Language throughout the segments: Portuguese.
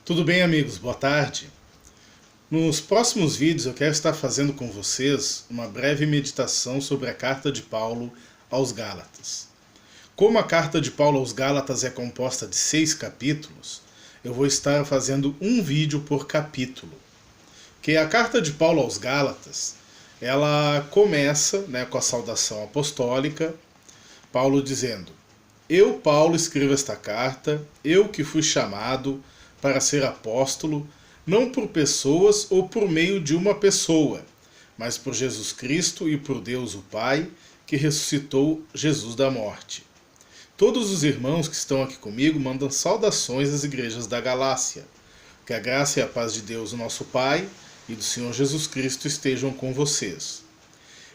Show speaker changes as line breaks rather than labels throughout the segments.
Tudo bem, amigos? Boa tarde. Nos próximos vídeos eu quero estar fazendo com vocês uma breve meditação sobre a carta de Paulo aos Gálatas. Como a carta de Paulo aos Gálatas é composta de 6 capítulos, eu vou estar fazendo um vídeo por capítulo. Que a carta de Paulo aos Gálatas, ela começa, com a saudação apostólica, Paulo dizendo: Eu, Paulo, escrevo esta carta, eu que fui chamado para ser apóstolo, não por pessoas ou por meio de uma pessoa, mas por Jesus Cristo e por Deus o Pai, que ressuscitou Jesus da morte. Todos os irmãos que estão aqui comigo mandam saudações às igrejas da Galácia. Que a graça e a paz de Deus, o nosso Pai, e do Senhor Jesus Cristo estejam com vocês.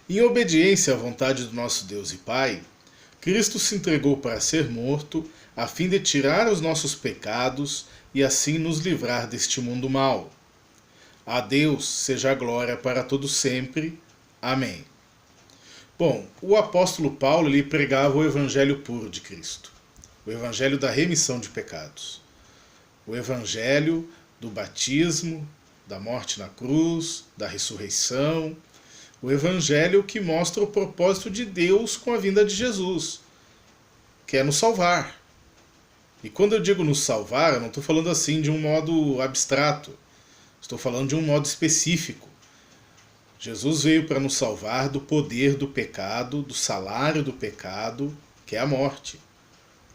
Em obediência à vontade do nosso Deus e Pai, Cristo se entregou para ser morto, a fim de tirar os nossos pecados e assim nos livrar deste mundo mau. A Deus seja a glória para todo sempre. Amém. Bom, o apóstolo Paulo ele pregava o evangelho puro de Cristo, o evangelho da remissão de pecados, o evangelho do batismo, da morte na cruz, da ressurreição, o evangelho que mostra o propósito de Deus com a vinda de Jesus, que é nos salvar. E quando eu digo nos salvar, eu não estou falando assim de um modo abstrato, estou falando de um modo específico. Jesus veio para nos salvar do poder do pecado, do salário do pecado, que é a morte.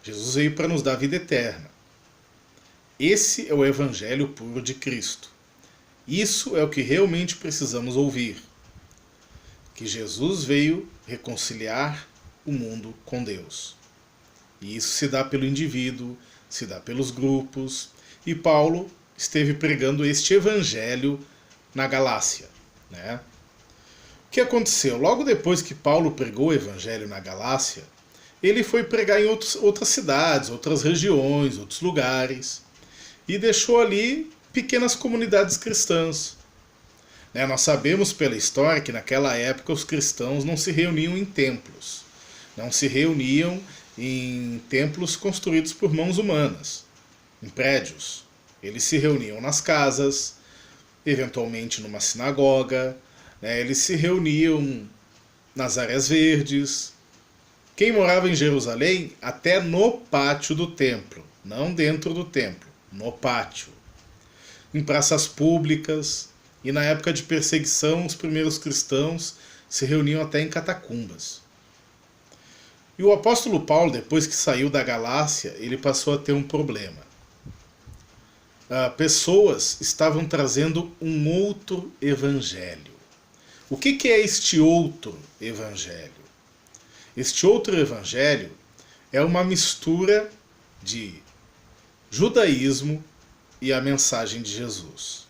Jesus veio para nos dar vida eterna. Esse é o evangelho puro de Cristo. Isso é o que realmente precisamos ouvir. Que Jesus veio reconciliar o mundo com Deus. E isso se dá pelo indivíduo, se dá pelos grupos. E Paulo esteve pregando este evangelho na Galácia. O que aconteceu? Logo depois que Paulo pregou o evangelho na Galácia, ele foi pregar em outras cidades, outras regiões, outros lugares. E deixou ali pequenas comunidades cristãs. Nós sabemos pela história que naquela época os cristãos não se reuniam em templos. Não se reuniam em templos construídos por mãos humanas, em prédios. Eles se reuniam nas casas, eventualmente numa sinagoga, eles se reuniam nas áreas verdes. Quem morava em Jerusalém, até no pátio do templo, não dentro do templo, no pátio. Em praças públicas, e na época de perseguição, os primeiros cristãos se reuniam até em catacumbas. E o apóstolo Paulo, depois que saiu da Galácia, ele passou a ter um problema. Pessoas estavam trazendo um outro evangelho. O que é este outro evangelho? Este outro evangelho é uma mistura de judaísmo e a mensagem de Jesus.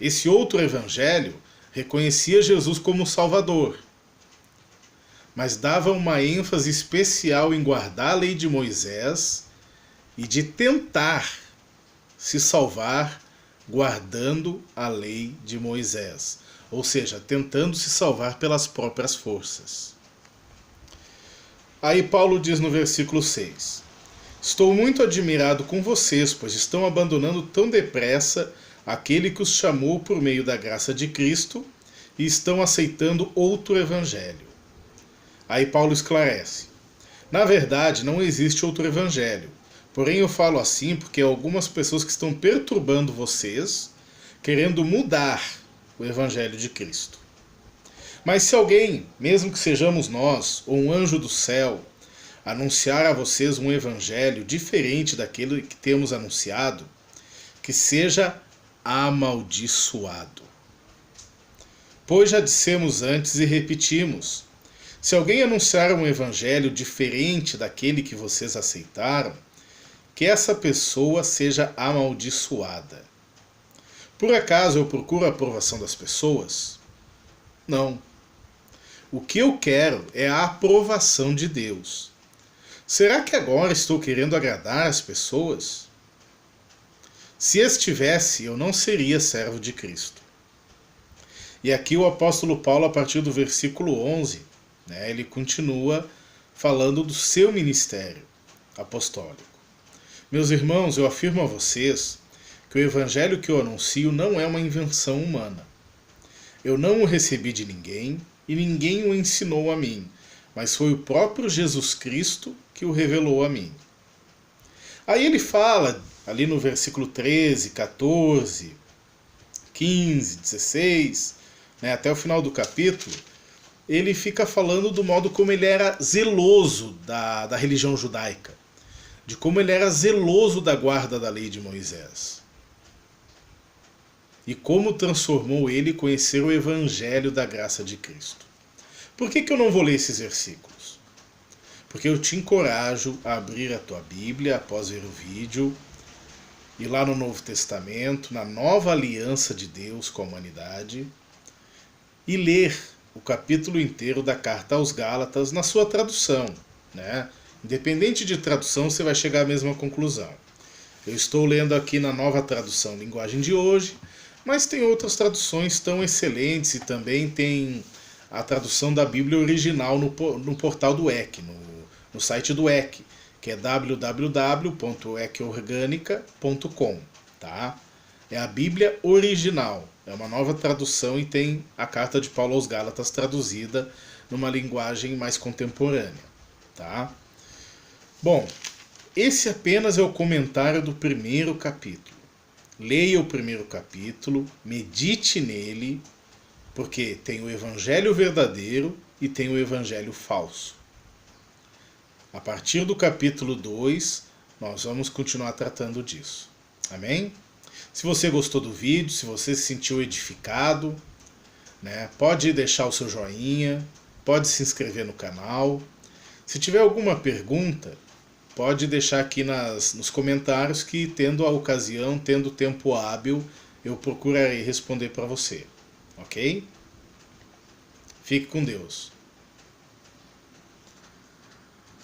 Esse outro evangelho reconhecia Jesus como Salvador, mas dava uma ênfase especial em guardar a lei de Moisés e de tentar se salvar guardando a lei de Moisés, ou seja, tentando se salvar pelas próprias forças. Aí Paulo diz no versículo 6: Estou muito admirado com vocês, pois estão abandonando tão depressa aquele que os chamou por meio da graça de Cristo e estão aceitando outro evangelho. Aí Paulo esclarece: Na verdade, não existe outro evangelho. Porém, eu falo assim porque há algumas pessoas que estão perturbando vocês, querendo mudar o evangelho de Cristo. Mas se alguém, mesmo que sejamos nós, ou um anjo do céu, anunciar a vocês um evangelho diferente daquele que temos anunciado, que seja amaldiçoado. Pois já dissemos antes e repetimos: se alguém anunciar um evangelho diferente daquele que vocês aceitaram, que essa pessoa seja amaldiçoada. Por acaso eu procuro a aprovação das pessoas? Não. O que eu quero é a aprovação de Deus. Será que agora estou querendo agradar as pessoas? Se estivesse, eu não seria servo de Cristo. E aqui o apóstolo Paulo, a partir do versículo 11, ele continua falando do seu ministério apostólico. Meus irmãos, eu afirmo a vocês que o evangelho que eu anuncio não é uma invenção humana. Eu não o recebi de ninguém e ninguém o ensinou a mim, mas foi o próprio Jesus Cristo que o revelou a mim. Aí ele fala, ali no versículo 13, 14, 15, 16, até o final do capítulo, ele fica falando do modo como ele era zeloso da religião judaica, de como ele era zeloso da guarda da lei de Moisés. E como transformou ele conhecer o evangelho da graça de Cristo. Por que eu não vou ler esses versículos? Porque eu te encorajo a abrir a tua Bíblia após ver o vídeo, ir lá no Novo Testamento, na nova aliança de Deus com a humanidade, e ler o capítulo inteiro da carta aos Gálatas na sua tradução. Independente de tradução, você vai chegar à mesma conclusão. Eu estou lendo aqui na nova tradução linguagem de hoje, mas tem outras traduções tão excelentes e também tem a tradução da Bíblia original no portal do EC, no site do EC, que é www.ecorganica.com. Tá? É a Bíblia original, é uma nova tradução e tem a carta de Paulo aos Gálatas traduzida numa linguagem mais contemporânea. Tá? Bom, esse apenas é o comentário do primeiro capítulo. Leia o primeiro capítulo, medite nele, porque tem o evangelho verdadeiro e tem o evangelho falso. A partir do capítulo 2, nós vamos continuar tratando disso. Amém? Se você gostou do vídeo, se você se sentiu edificado, pode deixar o seu joinha, pode se inscrever no canal. Se tiver alguma pergunta, pode deixar aqui nos comentários que, tendo a ocasião, tendo tempo hábil, eu procurarei responder para você. Ok? Fique com Deus.